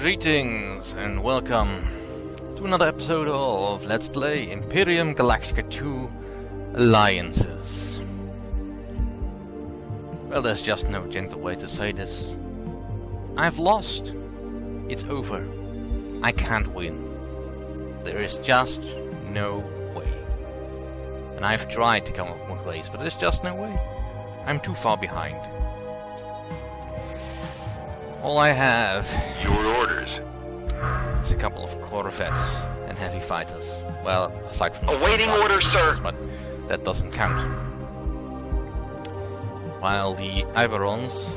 Greetings and welcome to another episode of Let's Play Imperium Galactica 2 Alliances. Well, there's just no gentle way to say this. I've lost. It's over. I can't win. There is just no way. And I've tried to come up with ways, but there's just no way. I'm too far behind. All I have... Your orders. Is a couple of corvettes and heavy fighters. Well, aside from... Awaiting orders, sir! But that doesn't count. While the Iberons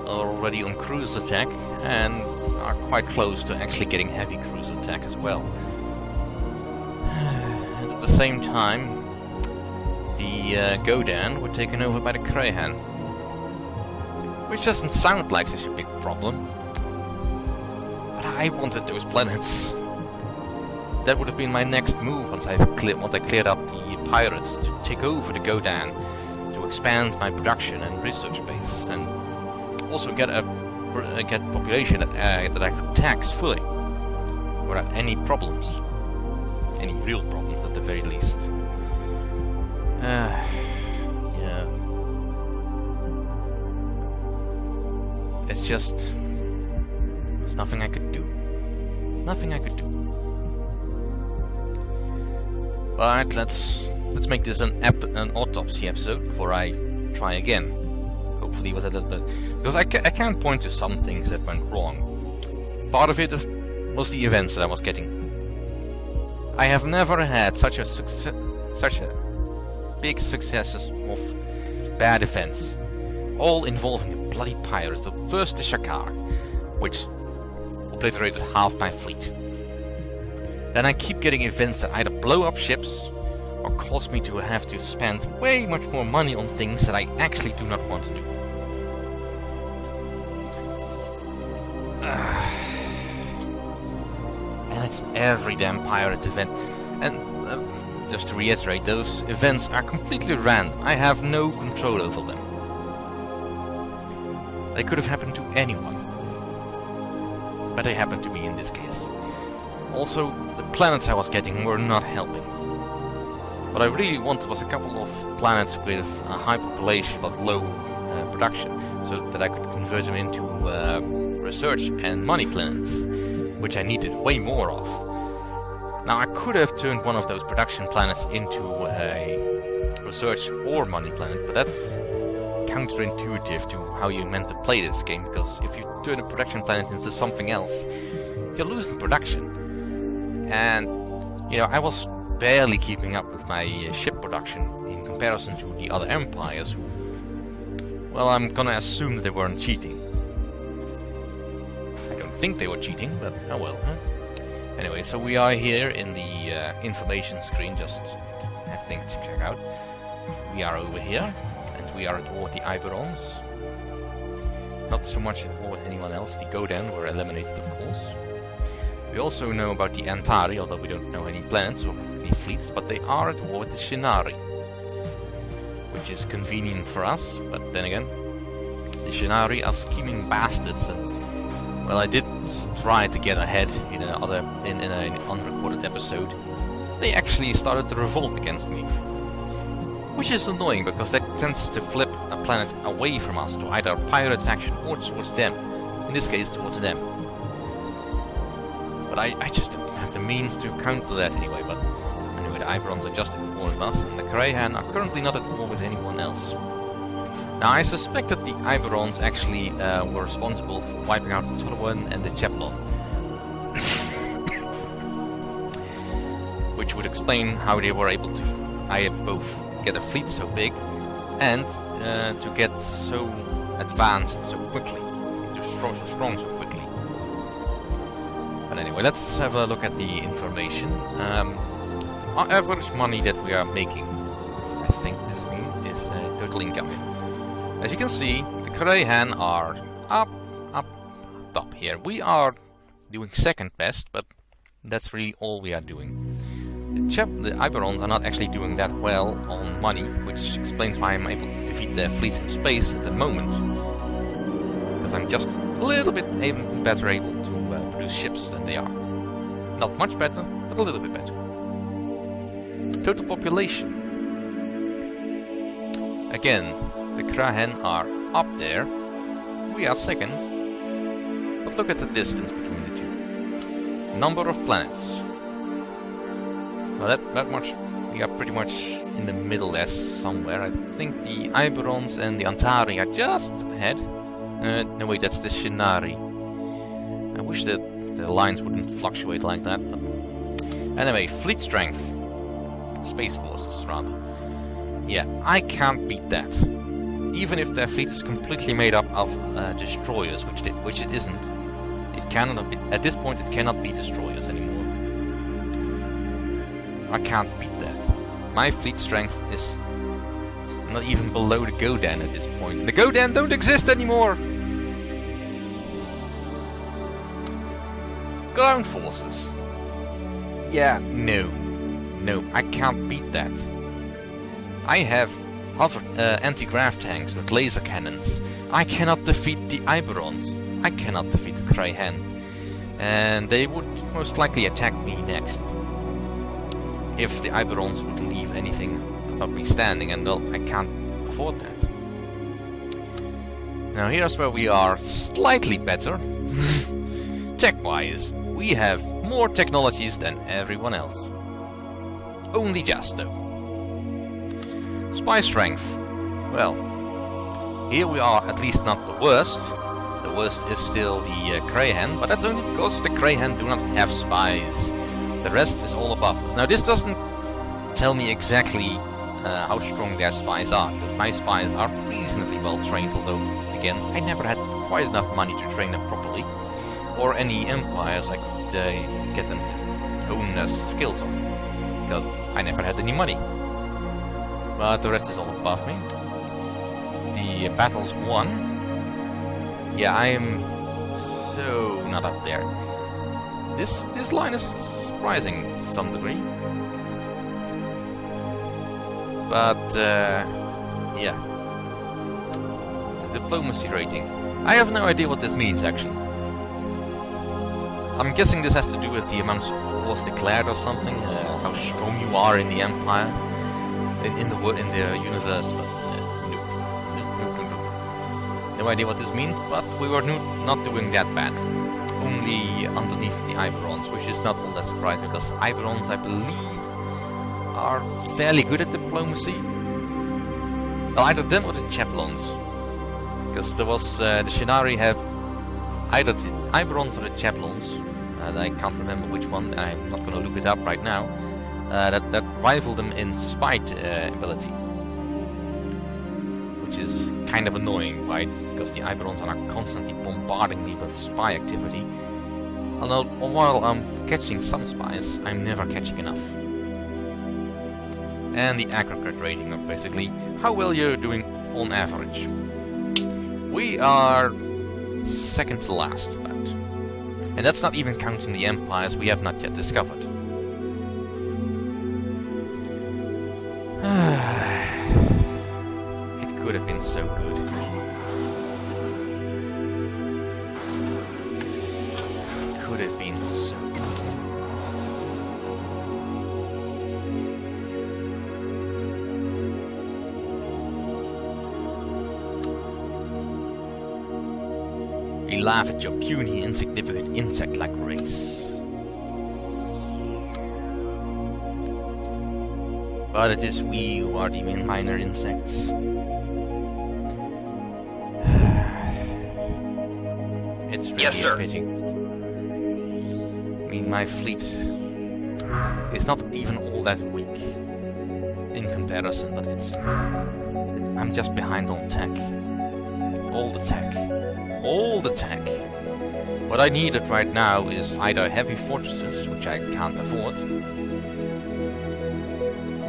are already on cruise attack and are quite close to actually getting heavy cruise attack as well. And at the same time, the Godan were taken over by the Kra'hen. Which doesn't sound like such a big problem. But I wanted those planets. That would have been my next move once I cleared up the pirates, to take over the Godan, to expand my production and research base, and also get a population that I could tax fully, without any problems, any real problems at the very least. Yeah. It's just... there's nothing I could do. Nothing I could do. But let's make this an autopsy episode before I try again. Hopefully with a little bit... because I can point to some things that went wrong. Part of it was the events that I was getting. I have never had such a big successes of bad events. All involving the bloody pirates. First the Shakar, which obliterated half my fleet. Then I keep getting events that either blow up ships or cause me to have to spend way much more money on things that I actually do not want to do. And it's every damn pirate event. And just to reiterate, those events are completely random. I have no control over them. They could have happened to anyone. But they happened to me in this case. Also, the planets I was getting were not helping. What I really wanted was a couple of planets with a high population but low production, so that I could convert them into research and money planets, which I needed way more of. Now I could have turned one of those production planets into a research or money planet, but that's counterintuitive to how you meant to play this game, because if you turn a production planet into something else, you're losing production. And, you know, I was barely keeping up with my ship production in comparison to the other empires who, well, I'm gonna assume that they weren't cheating. I don't think they were cheating, but oh well, huh? Anyway, so we are here in the information screen, just have things to check out. We are over here. We are at war with the Iberons. Not so much at war with anyone else. The Godan were eliminated, of course. We also know about the Antari, although we don't know any planets or any fleets, but they are at war with the Shinari. Which is convenient for us, but then again, the Shinari are scheming bastards, and well, I did try to get ahead in an unrecorded episode. They actually started to revolt against me. Which is annoying, because that tends to flip a planet away from us, to either a pirate faction or towards them. In this case, towards them. But I just don't have the means to counter that anyway. But anyway, the Iberons are just at war with us, and the Kra'hen are currently not at war with anyone else. Now, I suspect that the Iberons actually were responsible for wiping out the Tolwan and the Cheplon. Which would explain how they were able to both get a fleet so big and to get so advanced so quickly, so strong so quickly. But anyway, let's have a look at the information. Our average money that we are making, I think this means, is total income. As you can see, the Kra'hen are up here. We are doing second best, but that's really all we are doing. The Iberons are not actually doing that well on money, which explains why I'm able to defeat their fleets in space at the moment. Because I'm just a little bit better able to produce ships than they are. Not much better, but a little bit better. Total population. Again, the Kra'hen are up there. We are second. But look at the distance between the two. Number of planets. Well, that much. We are pretty much in the middle there somewhere. I think the Iberons and the Antari are just ahead. No wait, that's the Shinari. I wish that the lines wouldn't fluctuate like that. But anyway, fleet strength. Space forces, rather. Yeah, I can't beat that. Even if their fleet is completely made up of destroyers, which it isn't. It cannot be, at this point it cannot be destroyers anymore. I can't beat that. My fleet strength is not even below the Godan at this point. The Godan don't exist anymore! Ground forces. Yeah, no. No, I can't beat that. I have anti-grav tanks with laser cannons. I cannot defeat the Iberons. I cannot defeat the Kra'hen. And they would most likely attack me next. If the Iberons would leave anything of me standing, and well, I can't afford that. Now here's where we are slightly better. Tech-wise, we have more technologies than everyone else. Only just though. Spy strength. Well, here we are at least not the worst. The worst is still the Kra'hen, but that's only because the Kra'hen do not have spies. The rest is all above us. Now this doesn't tell me exactly how strong their spies are, because my spies are reasonably well trained, although again I never had quite enough money to train them properly, or any empires I could get them to own their skills on, because I never had any money. But the rest is all above me. The battles won. Yeah, I am so not up there. This line is surprising to some degree. But yeah. The diplomacy rating. I have no idea what this means actually. I'm guessing this has to do with the amount of wars declared or something, how strong you are in the empire, in the universe, but nope. No idea what this means, but we were not doing that bad. Only underneath the Iberons, which is not all that surprising, because Iberons, I believe, are fairly good at diplomacy. Well, either them or the Chaplons. Because there was, the Shinari have either the Iberons or the Chaplons, and I can't remember which one, I'm not going to look it up right now, that rival them in spite ability. Which is kind of annoying, right? Because the Iberons are constantly bombarding me with spy activity. Although, while I'm catching some spies, I'm never catching enough. And the aggregate rating of basically how well you're doing on average. We are second to last, about. And that's not even counting the empires we have not yet discovered. It could have been so good. Could have been so good. We laugh at your puny, insignificant insect-like race. But it is we who are the minor insects. It's really Yes, sir. a pity. I mean, my fleet is not even all that weak in comparison, but it's... I'm just behind on tech. All the tech. All the tech. What I needed right now is either heavy fortresses, which I can't afford,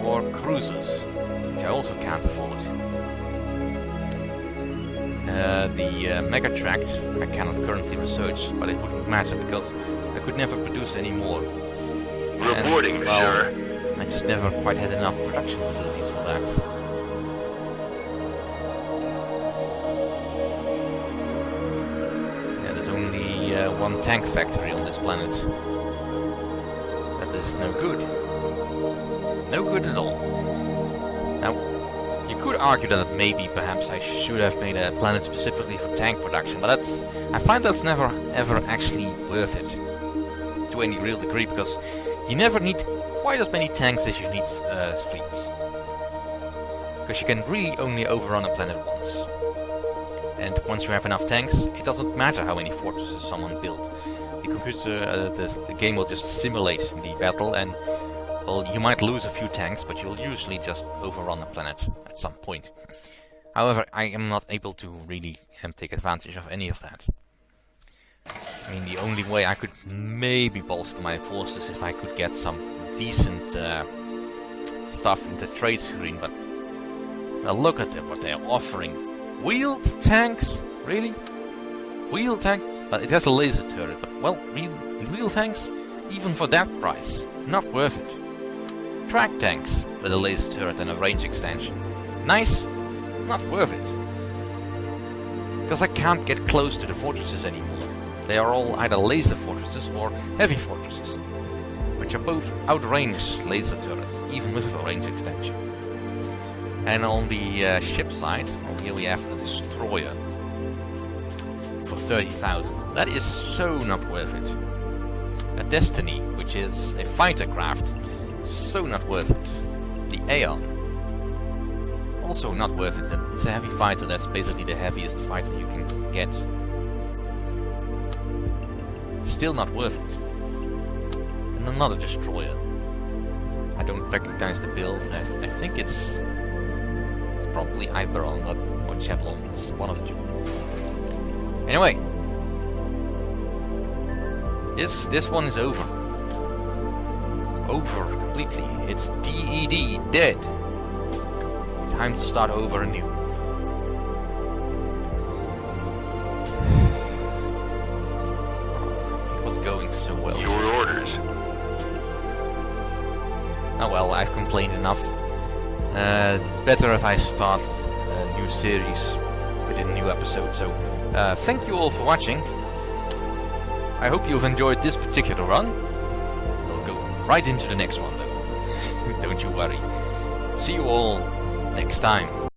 or cruisers, which I also can't afford. The Mega Tract I cannot currently research, but it wouldn't matter because I could never produce any more. Reporting, and, well, sir. I just never quite had enough production facilities for that. one tank factory on this planet. That is no good. No good at all. Now, you could argue that maybe perhaps I should have made a planet specifically for tank production, but I find that's never ever actually worth it to any real degree, because you never need quite as many tanks as you need fleets. Because you can really only overrun a planet once. And once you have enough tanks, it doesn't matter how many fortresses someone built. The computer, the game will just simulate the battle, and well, you might lose a few tanks, but you'll usually just overrun the planet at some point. However, I am not able to really take advantage of any of that. I mean, the only way I could maybe bolster my forces if I could get some decent stuff in the trade screen, but well, look at what they're offering. Wheeled tanks? Really? Wheeled tank? Well, it has a laser turret, but well, wheeled tanks? Even for that price, not worth it. Track tanks with a laser turret and a range extension. Nice? Not worth it. Because I can't get close to the fortresses anymore. They are all either laser fortresses or heavy fortresses, which are both outrange laser turrets, even with a range extension. And on the ship side, well, here we have the destroyer for 30,000. That is so not worth it. A Destiny, which is a fighter craft, so not worth it. The Aeon, also not worth it. It's a heavy fighter. That's basically the heaviest fighter you can get. Still not worth it. And another destroyer. I don't recognize the build. I think it's probably Iberon or Chevlon. It's one of the two. Anyway, this one is over. Over completely. It's DED, dead. Time to start over anew. It was going so well. Your orders. Oh well, I've complained enough. Better if I start a new series with a new episode. So, thank you all for watching. I hope you've enjoyed this particular run. We'll go right into the next one though. Don't you worry. See you all next time.